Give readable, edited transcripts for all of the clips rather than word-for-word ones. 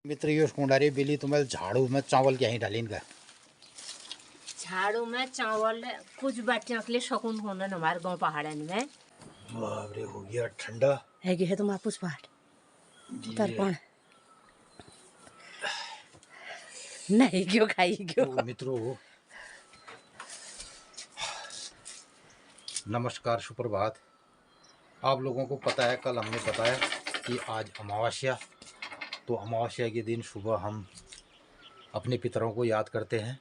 मित्र यो कुंडारी बिली तुम्हें झाड़ू में चावल क्या ही डालीन का झाड़ू में चावल कुछ बाटियों के लिए शकुन होना हमारे गांव पहाड़न में। बाप रे हो गया ठंडा है कि है तुम आपुस बाट तर्पण नहीं क्यों खाई क्यों। तो मित्रों नमस्कार सुप्रभात। आप लोगों को पता है कल हमने बताया कि आज अमावस्या, तो अमावस्या के दिन सुबह हम अपने पितरों को याद करते हैं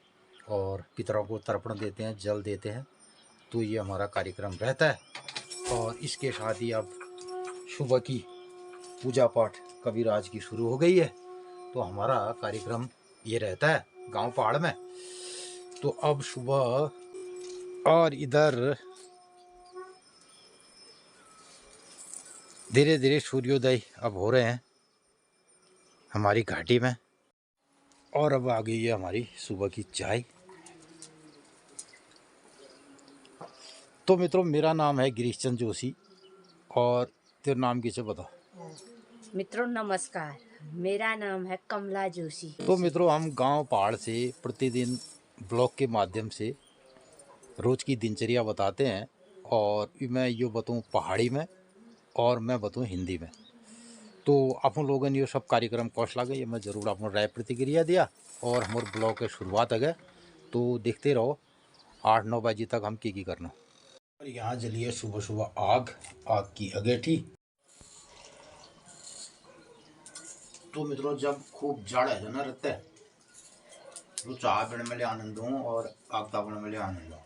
और पितरों को तर्पण देते हैं, जल देते हैं। तो ये हमारा कार्यक्रम रहता है और इसके साथ ही अब सुबह की पूजा पाठ कबीराज की शुरू हो गई है। तो हमारा कार्यक्रम ये रहता है गांव पहाड़ में। तो अब सुबह और इधर धीरे धीरे सूर्योदय अब हो रहे हैं हमारी घाटी में। और अब आ गई है हमारी सुबह की चाय। तो मित्रों मेरा नाम है गिरीश चंद जोशी और तेरा नाम किसे बता। मित्रों नमस्कार, मेरा नाम है कमला जोशी। तो मित्रों हम गांव पहाड़ से प्रतिदिन ब्लॉग के माध्यम से रोज की दिनचर्या बताते हैं और मैं यो बताऊँ पहाड़ी में और मैं बताऊँ हिंदी में। तो आप लोगों ने ये सब कार्यक्रम कौशल लगे ये मैं ज़रूर आप राय प्रतिक्रिया दिया और हमारे ब्लॉग के शुरुआत है। तो देखते रहो 8-9 बजे तक हम की करना। और यहाँ जलिए सुबह सुबह आग की अगेठी। तो मित्रों जब खूब जाड़ा है ना रहता है तो चाय पीने में ले आनंद हूँ और आग तापने में ले आनंद हूँ।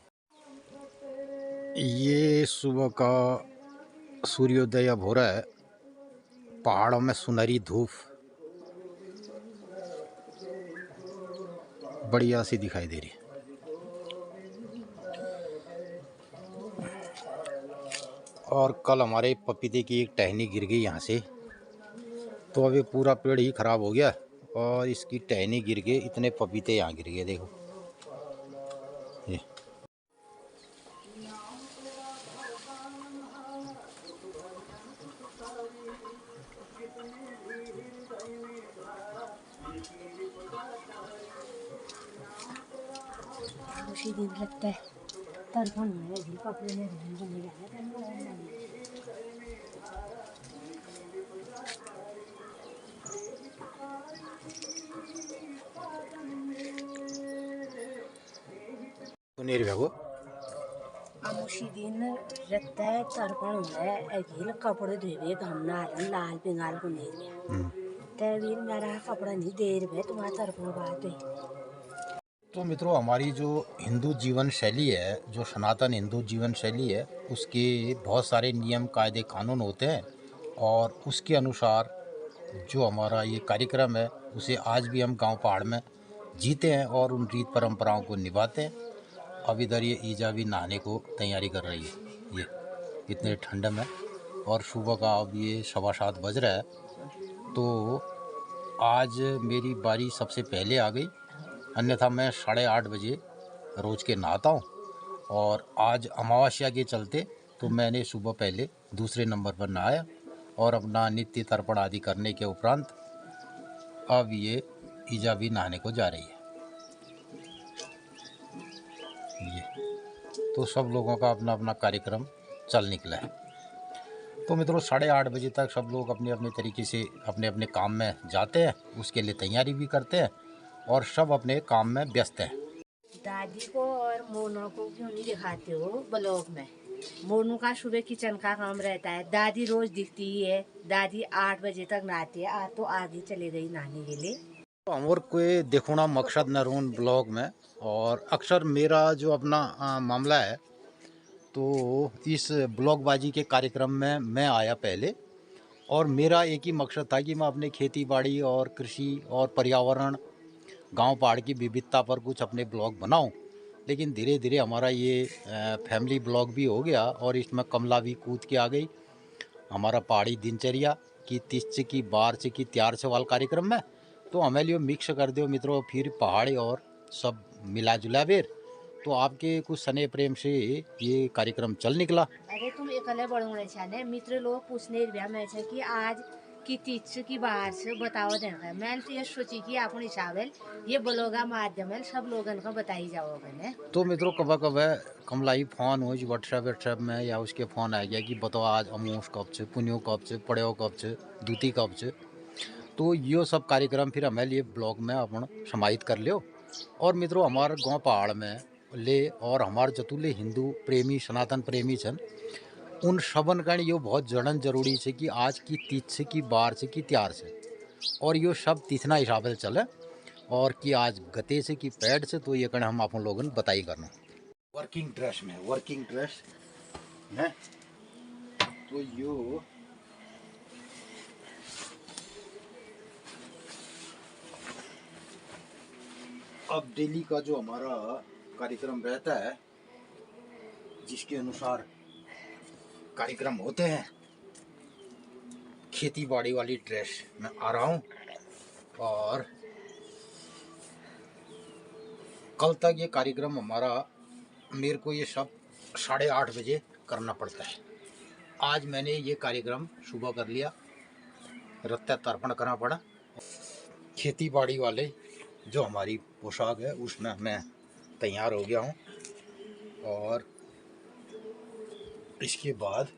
ये सुबह का सूर्योदय अब हो रहा है। पहाड़ों में सुनहरी धूप बढ़िया सी दिखाई दे रही है। और कल हमारे पपीते की एक टहनी गिर गई यहाँ से, तो अभी पूरा पेड़ ही खराब हो गया और इसकी टहनी गिर गई, इतने पपीते यहाँ गिर गए देखो ये। खुशी दिन लगता है तर्पण में भी कपड़े में रहने जाना। तो नहीं रहो अमुशी दिन रहता है तर्पण में अगील कपड़े धोवे घमना लाल पिंगाल को नहीं तवीर मेरा कपड़ा नहीं देर में तुम्हारा तर्पण बात है। तो मित्रों हमारी जो हिंदू जीवन शैली है, जो सनातन हिंदू जीवन शैली है, उसके बहुत सारे नियम कायदे कानून होते हैं और उसके अनुसार जो हमारा ये कार्यक्रम है उसे आज भी हम गांव पहाड़ में जीते हैं और उन रीत परंपराओं को निभाते हैं। अब इधर ये ईजा भी नहाने को तैयारी कर रही है ये इतने ठंड में और सुबह का अब ये 7:15 बज रहा है। तो आज मेरी बारी सबसे पहले आ गई, अन्यथा मैं 8:30 बजे रोज़ के नहाता हूँ और आज अमावस्या के चलते तो मैंने सुबह पहले दूसरे नंबर पर नहाया और अपना नित्य तर्पण आदि करने के उपरांत अब ये ईजा भी नहाने को जा रही है। ये तो सब लोगों का अपना अपना कार्यक्रम चल निकला है। तो मित्रों 8:30 बजे तक सब लोग अपने अपने तरीके से अपने अपने काम में जाते हैं, उसके लिए तैयारी भी करते हैं और सब अपने काम में व्यस्त हैं। दादी को और मोनू को क्यों नहीं दिखाते हो ब्लॉग में। मोनू का सुबह किचन का काम रहता है, दादी रोज दिखती ही है। दादी 8 बजे तक नहाती है, आज तो आगे चले गई नहाने के लिए। तो और कोई देखना मकसद न रहूं ब्लॉग में और अक्सर मेरा जो अपना मामला है तो इस ब्लॉगबाजी के कार्यक्रम में मैं आया पहले और मेरा एक ही मकसद था कि मैं अपने खेती बाड़ी और कृषि और पर्यावरण गांव पहाड़ की विविधता पर कुछ अपने ब्लॉग बनाऊं। लेकिन धीरे धीरे हमारा ये फैमिली ब्लॉग भी हो गया और इसमें कमला भी कूद के आ गई हमारा पहाड़ी दिनचर्या की 30 की 12 की त्यार सवाल कार्यक्रम में। तो हमें लियो मिक्स कर दो मित्रों फिर पहाड़ी और सब मिला जुला बेर। तो आपके कुछ स्नेह प्रेम से ये कार्यक्रम चल निकला। अरे तुम एकले बड़े छाने मित्र लोग पूछने में कि आज कि तीज की बाहर से बताओ देना। मैंने तो ये सोची कि अपन हिसाब है ये ब्लॉगा माध्यम है सब लोगन को बताई जाओ मैंने। तो मित्रों कब कमलाई फोन हो व्हाट्सएप में या उसके फ़ोन आ गया कि बताओ आज अमोश कब से पुण्यो कब से पड़ो कब से दूती कब से। तो यो सब कार्यक्रम फिर हमें लिए ब्लॉग में अपन समाहित कर लियो। और मित्रों हमारे गांव पहाड़ में ले और हमारे जतुले हिंदू प्रेमी सनातन प्रेमी छन उन सबन कण यो बहुत जड़न जरूरी है कि आज की तीज से की बार से की त्यार से और यो सब तीसना हिसाब से चले और कि आज गते से कि पैड से। तो ये कण हम आप लोगन बताई करना वर्किंग ड्रेस में वर्किंग ड्रेस है। तो यो अब डेली का जो हमारा कार्यक्रम रहता है जिसके अनुसार कार्यक्रम होते हैं खेती बाड़ी वाली ड्रेस में आ रहा हूँ। और कल तक ये कार्यक्रम हमारा मेरे को ये सब 8:30 बजे करना पड़ता है। आज मैंने ये कार्यक्रम सुबह कर लिया, रत्ता तर्पण करना पड़ा। खेती बाड़ी वाले जो हमारी पोशाक है उसमें मैं तैयार हो गया हूँ। और इसके बाद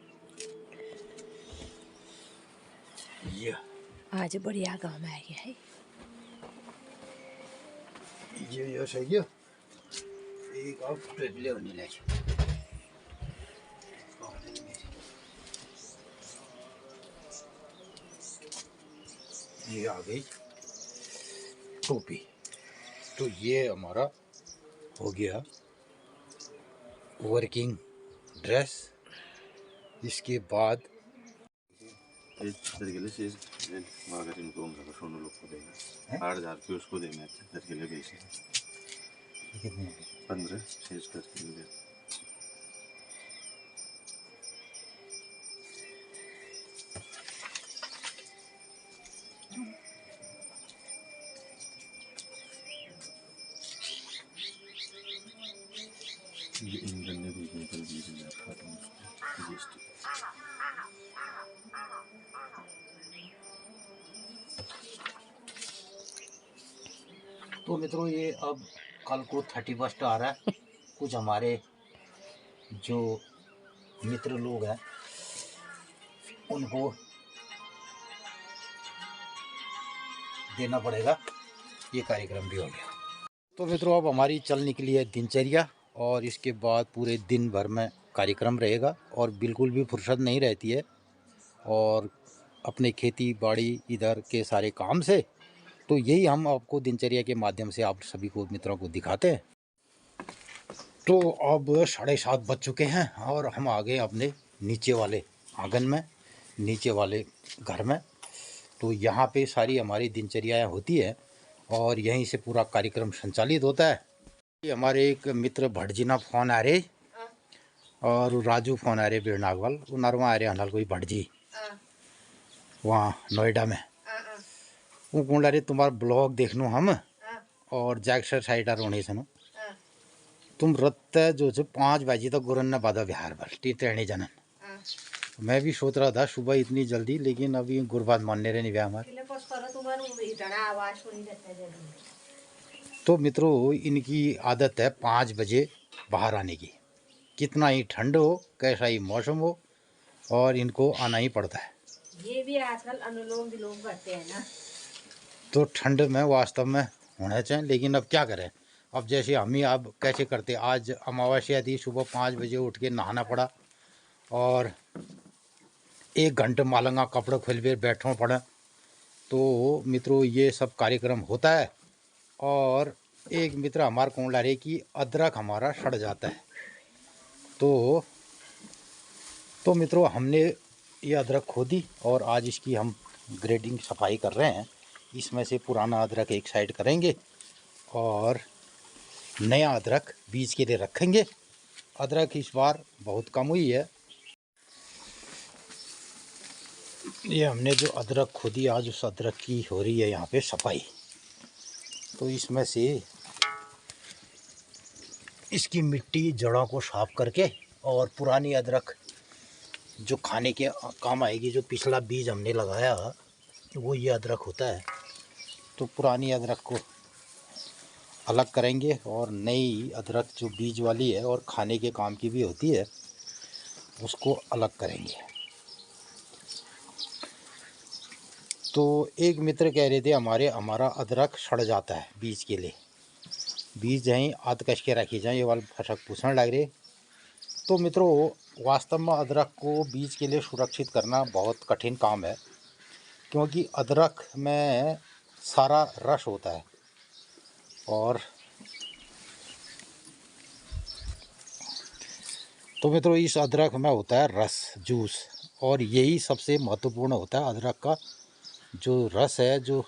ये आज बढ़िया गाँव में आ गया है ये सही है। एक और ट्रेवले होने लगे ये आ गई टोपी। तो ये हमारा हो गया वर्किंग ड्रेस। इसके बाद तरीके से अगर इनको होगा सोनू लोग को देगा 8,000 रुपये उसको देना है तरीके लगे 15 शेष करके लिए ये इंजन ने भी निकल दिया जीएसटी। तो मित्रों ये अब कल को 31 आ रहा है। कुछ हमारे जो मित्र लोग हैं उनको देना पड़ेगा। ये कार्यक्रम भी हो गया। तो मित्रों अब हमारी चल निकली है दिनचर्या और इसके बाद पूरे दिन भर में कार्यक्रम रहेगा और बिल्कुल भी फुर्सत नहीं रहती है और अपने खेती बाड़ी इधर के सारे काम से। तो यही हम आपको दिनचर्या के माध्यम से आप सभी को मित्रों को दिखाते हैं। तो अब 7:30 बज चुके हैं और हम आ गए अपने नीचे वाले आंगन में, नीचे वाले घर में। तो यहाँ पे सारी हमारी दिनचर्याएँ होती है और यहीं से पूरा कार्यक्रम संचालित होता है। हमारे एक मित्र भटजीना फोन आ रहे और राजू फोन आ रहे बेरनागवाल वो नरवा आ रहे हनाल कोई भटजी वहाँ नोएडा में। वो कौन रे तुम्हारा ब्लॉग देखनो हम और जैक्सर साइड रोने सुनो तुम रत्त जो 5 बजे तक गुरन ने बाधा बिहार भर टेढ़े जनन। मैं भी सोच रहा था सुबह इतनी जल्दी लेकिन अभी गुरबात मानने रहे नहीं हमारे। तो मित्रों इनकी आदत है 5 बजे बाहर आने की, कितना ही ठंड हो कैसा ही मौसम हो और इनको आना ही पड़ता है। ये भी आजकल अनुलोम विलोम करते हैं ना। तो ठंड में वास्तव में होना चाहिए लेकिन अब क्या करें। अब जैसे हम ही अब कैसे करते, आज अमावस्या थी सुबह 5 बजे उठ के नहाना पड़ा और 1 घंटे मालंगा कपड़े खुल के बैठना पड़ा। तो मित्रों ये सब कार्यक्रम होता है। और एक मित्र हमारे कौन ला रहे कि अदरक हमारा सड़ जाता है। तो मित्रों हमने ये अदरक खोदी और आज इसकी हम ग्रेडिंग सफाई कर रहे हैं। इसमें से पुराना अदरक एक साइड करेंगे और नया अदरक बीज के लिए रखेंगे। अदरक इस बार बहुत कम हुई है। ये हमने जो अदरक खोदी आज उस अदरक की हो रही है यहाँ पे सफाई। तो इसमें से इसकी मिट्टी जड़ों को साफ करके और पुरानी अदरक जो खाने के काम आएगी, जो पिछला बीज हमने लगाया वो ये अदरक होता है। तो पुरानी अदरक को अलग करेंगे और नई अदरक जो बीज वाली है और खाने के काम की भी होती है उसको अलग करेंगे। तो एक मित्र कह रहे थे हमारा अदरक सड़ जाता है बीज के लिए, बीज यहीं आध कश के रखी जाए, ये वाला फसक पूछने लग रहे। तो मित्रों, वास्तव में अदरक को बीज के लिए सुरक्षित करना बहुत कठिन काम है, क्योंकि अदरक में सारा रस होता है और तो मित्रों इस अदरक में होता है रस, जूस, और यही सबसे महत्वपूर्ण होता है। अदरक का जो रस है जो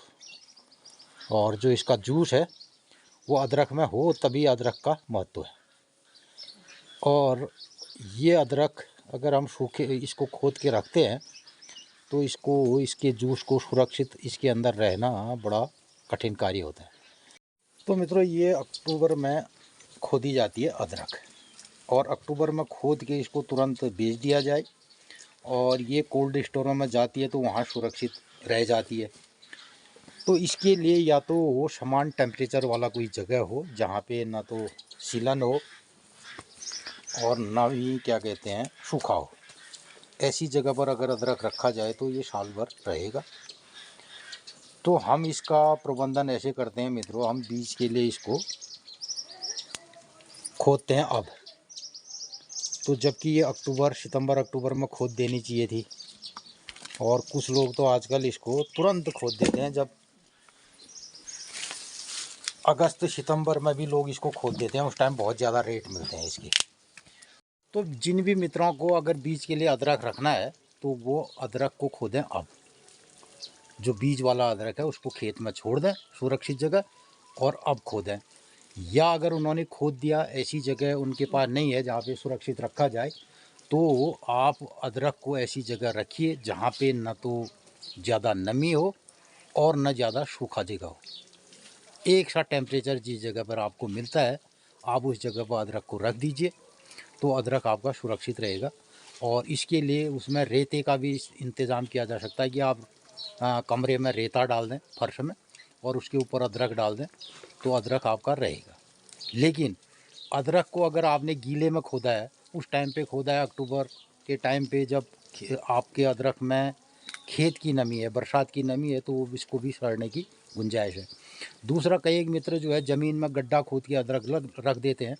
और जो इसका जूस है वो अदरक में हो तभी अदरक का महत्व है। और ये अदरक अगर हम सूखे इसको खोद के रखते हैं तो इसके जूस को सुरक्षित इसके अंदर रहना बड़ा कठिन कार्य होता है। तो मित्रों, ये अक्टूबर में खोदी जाती है अदरक, और अक्टूबर में खोद के इसको तुरंत बेच दिया जाए और ये कोल्ड स्टोरों में जाती है तो वहाँ सुरक्षित रह जाती है। तो इसके लिए या तो वो समान टेम्परेचर वाला कोई जगह हो जहाँ पे ना तो सीलन हो और ना ही क्या कहते हैं सूखा हो। ऐसी जगह पर अगर अदरक रखा जाए तो ये साल भर रहेगा। तो हम इसका प्रबंधन ऐसे करते हैं मित्रों, हम बीज के लिए इसको खोदते हैं अब। तो जबकि ये सितंबर अक्टूबर में खोद देनी चाहिए थी, और कुछ लोग तो आजकल इसको तुरंत खोद देते हैं। जब अगस्त सितंबर में भी लोग इसको खोद देते हैं, उस टाइम बहुत ज़्यादा रेट मिलते हैं इसके। तो जिन भी मित्रों को अगर बीज के लिए अदरक रखना है तो वो अदरक को खोदें अब। जो बीज वाला अदरक है उसको खेत में छोड़ दें सुरक्षित जगह और अब खोदें। या अगर उन्होंने खोद दिया, ऐसी जगह उनके पास नहीं है जहाँ पे सुरक्षित रखा जाए, तो आप अदरक को ऐसी जगह रखिए जहाँ पे न तो ज़्यादा नमी हो और न ज़्यादा सूखा जगह हो। एक सा टेम्परेचर जिस जगह पर आपको मिलता है आप उस जगह पर अदरक को रख दीजिए, तो अदरक आपका सुरक्षित रहेगा। और इसके लिए उसमें रेते का भी इंतज़ाम किया जा सकता है कि आप कमरे में रेता डाल दें फर्श में और उसके ऊपर अदरक डाल दें तो अदरक आपका रहेगा। लेकिन अदरक को अगर आपने गीले में खोदा है, उस टाइम पे खोदा है अक्टूबर के टाइम पे, जब आपके अदरक में खेत की नमी है, बरसात की नमी है, तो इसको भी सड़ने की गुंजाइश है। दूसरा, कई एक मित्र जो है ज़मीन में गड्ढा खोद के अदरक रख देते हैं।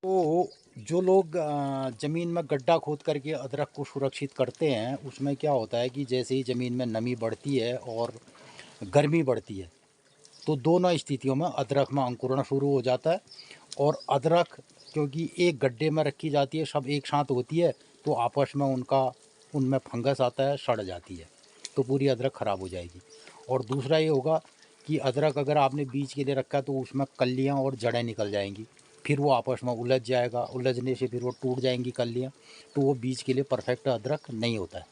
तो जो लोग ज़मीन में गड्ढा खोद करके अदरक को सुरक्षित करते हैं, उसमें क्या होता है कि जैसे ही ज़मीन में नमी बढ़ती है और गर्मी बढ़ती है तो दोनों स्थितियों में अदरक में अंकुरण शुरू हो जाता है। और अदरक क्योंकि एक गड्ढे में रखी जाती है, सब एक साथ होती है, तो आपस में उनमें फंगस आता है, सड़ जाती है, तो पूरी अदरक ख़राब हो जाएगी। और दूसरा ये होगा कि अदरक अगर आपने बीज के लिए रखा तो उसमें कलियाँ और जड़ें निकल जाएंगी, फिर वो आपस में उलझ जाएगा, उलझने से फिर वो टूट जाएंगी कलियाँ, तो वो बीज के लिए परफेक्ट अदरक नहीं होता है।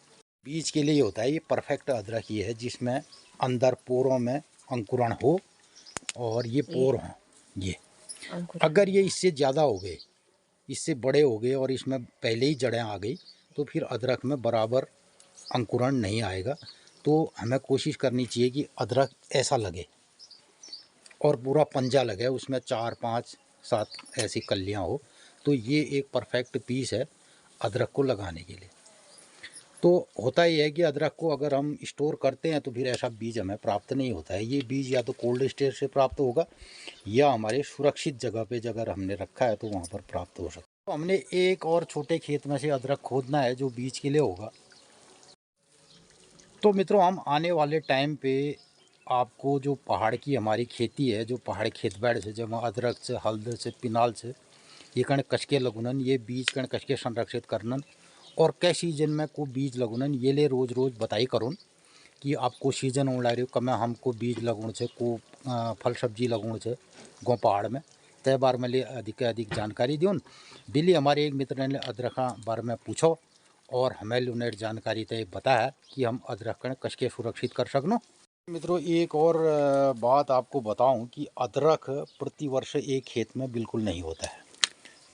बीज के लिए होता है ये परफेक्ट अदरक, ये है जिसमें अंदर पोरों में अंकुरण हो और ये पोर हों। ये अगर ये इससे ज़्यादा हो गए, इससे बड़े हो गए और इसमें पहले ही जड़ें आ गई, तो फिर अदरक में बराबर अंकुरण नहीं आएगा। तो हमें कोशिश करनी चाहिए कि अदरक ऐसा लगे और पूरा पंजा लगे, उसमें 4 5 7 ऐसी कलियाँ हो, तो ये एक परफेक्ट पीस है अदरक को लगाने के लिए। तो होता ही है कि अदरक को अगर हम स्टोर करते हैं तो फिर ऐसा बीज हमें प्राप्त नहीं होता है। ये बीज या तो कोल्ड स्टोर से प्राप्त होगा या हमारे सुरक्षित जगह पे अगर हमने रखा है तो वहाँ पर प्राप्त हो सकता है। तो हमने एक और छोटे खेत में से अदरक खोदना है जो बीज के लिए होगा। तो मित्रों, हम आने वाले टाइम पे आपको जो पहाड़ की हमारी खेती है, जो पहाड़ खेत बैठ से जब अदरक से, हल्द से, पिनाल से ये कण कचके लगुनन, ये बीज कण कचके संरक्षित करनन और कै सीजन में को बीज लगुनन, ये ले रोज़ रोज़ बताई करूँ कि आपको सीजन उड़ रही हो कमें हमको बीज लगुण से को फल सब्जी लगुण से गो पहाड़ में तय बार में ले अधिक जानकारी दून। दिल्ली हमारे एक मित्र ने अदरक बारे में पूछो और हमें उन्हें जानकारी तय बताया कि हम अदरक कचके सुरक्षित कर सकनो। मित्रों, एक और बात आपको बताऊं कि अदरक प्रतिवर्ष एक खेत में बिल्कुल नहीं होता है,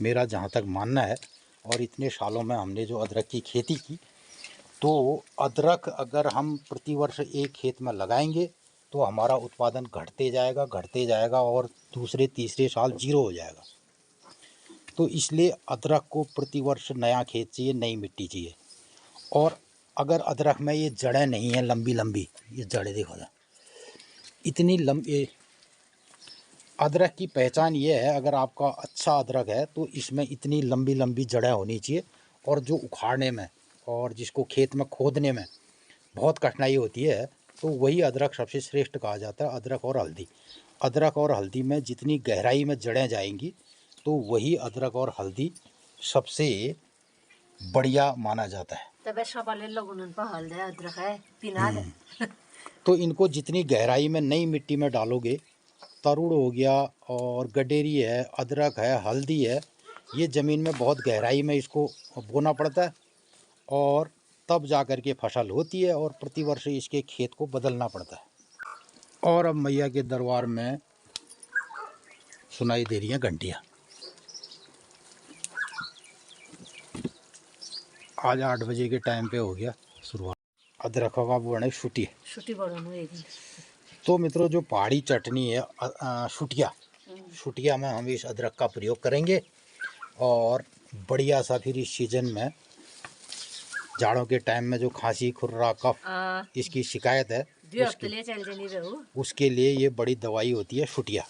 मेरा जहां तक मानना है। और इतने सालों में हमने जो अदरक की खेती की तो अदरक अगर हम प्रतिवर्ष एक खेत में लगाएंगे तो हमारा उत्पादन घटते जाएगा और दूसरे तीसरे साल जीरो हो जाएगा। तो इसलिए अदरक को प्रतिवर्ष नया खेत चाहिए, नई मिट्टी चाहिए। और अगर अदरक में ये जड़ें नहीं हैं लंबी लंबी, ये जड़ें देखो ना इतनी लंबी। अदरक की पहचान ये है, अगर आपका अच्छा अदरक है तो इसमें इतनी लंबी लंबी जड़ें होनी चाहिए, और जो उखाड़ने में और जिसको खेत में खोदने में बहुत कठिनाई होती है, तो वही अदरक सबसे श्रेष्ठ कहा जाता है। अदरक और हल्दी, अदरक और हल्दी में जितनी गहराई में जड़ें जाएंगी तो वही अदरक और हल्दी सबसे बढ़िया माना जाता है। तबे सबले लोगन उन पर हल्दी अदरक है पिना दे। तो इनको जितनी गहराई में नई मिट्टी में डालोगे, तरुड़ हो गया और गडेरी है, अदरक है, हल्दी है, ये ज़मीन में बहुत गहराई में इसको बोना पड़ता है और तब जा कर के फसल होती है, और प्रतिवर्ष इसके खेत को बदलना पड़ता है। और अब मैया के दरबार में सुनाई दे रही हैं घंटियाँ। आज 8 बजे के टाइम पे हो गया शुरुआत। अदरक का वो है छुट्टी बढ़ानो एक दिन। तो मित्रों, जो पहाड़ी चटनी है शुटिया में हम इस अदरक का प्रयोग करेंगे, और बढ़िया सा फिर इस सीजन में जाड़ों के टाइम में जो खांसी खुर्रा कफ इसकी शिकायत है उसके लिए ये बड़ी दवाई होती है शुटिया।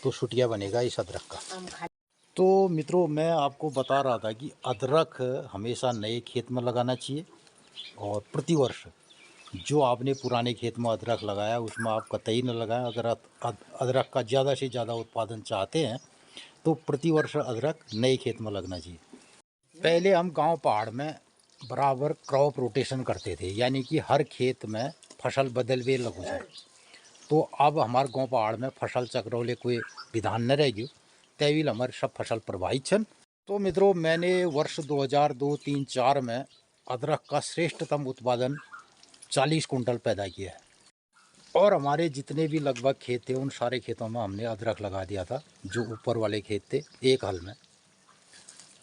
तो शुटिया बनेगा इस अदरक का। तो मित्रों, मैं आपको बता रहा था कि अदरक हमेशा नए खेत में लगाना चाहिए, और प्रतिवर्ष जो आपने पुराने खेत में अदरक लगाया उसमें आप कतई न लगाएं। अगर अदरक का ज़्यादा से ज़्यादा उत्पादन चाहते हैं तो प्रतिवर्ष अदरक नए खेत में लगना चाहिए। पहले हम गांव पहाड़ में बराबर क्रॉप रोटेशन करते थे, यानी कि हर खेत में फसल बदलवे लगू जाए। तो अब हमारे गांव पहाड़ में फसल चक्र वाले कोई विधान न रह गयो, तैविल हमारे सब फसल प्रभावित छन। तो मित्रों, मैंने वर्ष 2002-3-4 में अदरक का श्रेष्ठतम उत्पादन 40 कुंटल पैदा किया है, और हमारे जितने भी लगभग खेत थे उन सारे खेतों में हमने अदरक लगा दिया था। जो ऊपर वाले खेत थे एक हल में,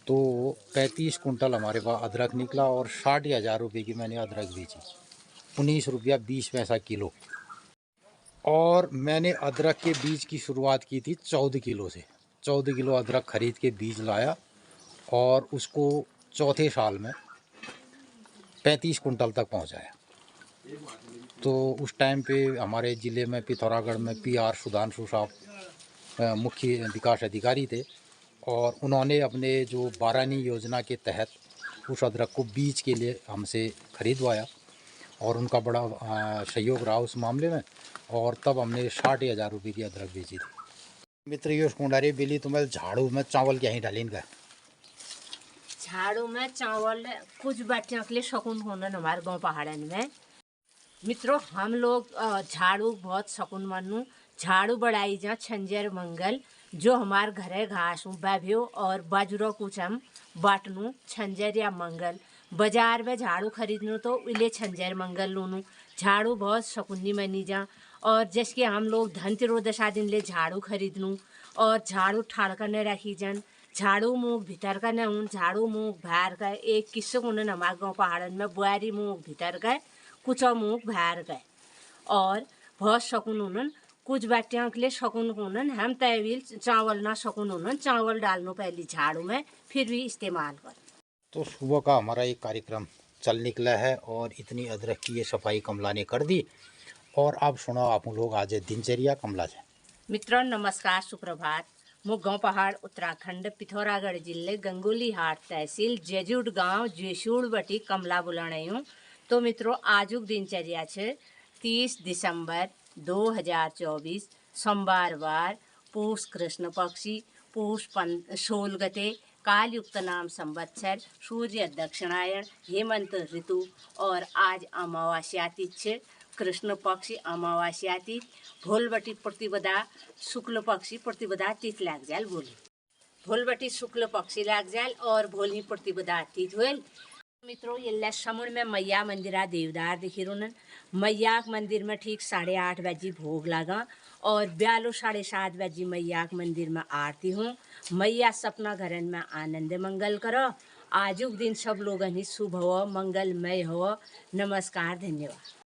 तो 35 कुंटल हमारे पास अदरक निकला, और 60,000 रुपये की मैंने अदरक बेची, 19 रुपया 20 पैसा किलो। और मैंने अदरक के बीज की शुरुआत की थी 14 किलो से। 14 किलो अदरक खरीद के बीज लाया, और उसको चौथे साल में 35 कुंटल तक पहुंचाया। तो उस टाइम पे हमारे ज़िले में पिथौरागढ़ में PR सुधांशु साहब मुख्य विकास अधिकारी थे, और उन्होंने अपने जो 12वीं योजना के तहत उस अदरक को बीज के लिए हमसे खरीदवाया, और उनका बड़ा सहयोग रहा उस मामले में, और तब हमने 60,000 रुपये की अदरक बेची थी। मित्र, ये कुंडारी बिली तुम्हें झाड़ू में चावल क्या ही डालें का? झाड़ू में चावल कुछ बच्चों के लिए शकुन होना हमारे गांव पहाड़न में। मित्रों, हम लोग झाड़ू बहुत शकुन मानू। झाड़ू बढ़ाई जा छंजर मंगल, जो हमारे घरे घास बैभियो और बाजुरो कुछ हम बाटनू छंजर या मंगल। बाजार में झाड़ू खरीदनू तो इले छंजर मंगल लूनू। झाड़ू बहुत शकुनी मनी जा, और जैसे हम लोग धन त्रयोदशा दिन ले झाड़ू खरीदनू, और झाड़ू ठाड़ कर न रखी जन। झाड़ू मुँह भीतर का न झाड़ू मुँह बाहर का। एक किस्से को न हमारे गाँव पहाड़न में बुआरी मुँह भीतर का कुछ मुँह बाहर गए, और बहुत शकुन उन्हन कुछ बच्चों के लिए शकुन उन्हन हम तैविल चावल ना शकुन उन्हन चावल डालनो पहले झाड़ू में, फिर भी इस्तेमाल कर। तो सुबह का हमारा एक कार्यक्रम चल निकला है, और इतनी अदरक की ये सफाई कमला ने कर दी। और अब सुनो आप लोग आज दिनचर्या कमला से। मित्रों नमस्कार, सुप्रभात। मो गाँव पहाड़ उत्तराखंड पिथौरागढ़ जिले गंगोली हाट तहसील जेजुड़ गांव जेसूड़ बटी कमला बुलाने हूँ। तो मित्रों, आजुक दिनचर्या छे 30 दिसंबर 2024 सोमवार वार, पूष कृष्ण पक्षी, पूष 16 गते, काल युक्त नाम संवत्सर, सूर्य दक्षिणायन, हेमंत ऋतु, और आज अमावास्या तिथि, कृष्ण पक्षी अमावास्या तिथि, भोलबटी प्रतिपदा शुक्ल पक्षी प्रतिपदा तिथि लाग जाल। भोलबटी शुक्ल पक्षी लाग जाल और भोली प्रतिपदा तिथि हुएल। मित्रों, ये समुद्र में मैया मंदिरा देवदार दिखी रोनन। मैया मंदिर में ठीक 8:30 बजे भोग लगा, और 7:30 बजे मैया मंदिर में आरती हूँ। मैया सपना घरन में आनंद मंगल करो, आजुक दिन सब लोगन ही शुभ हो, मंगलमय हो। नमस्कार, धन्यवाद।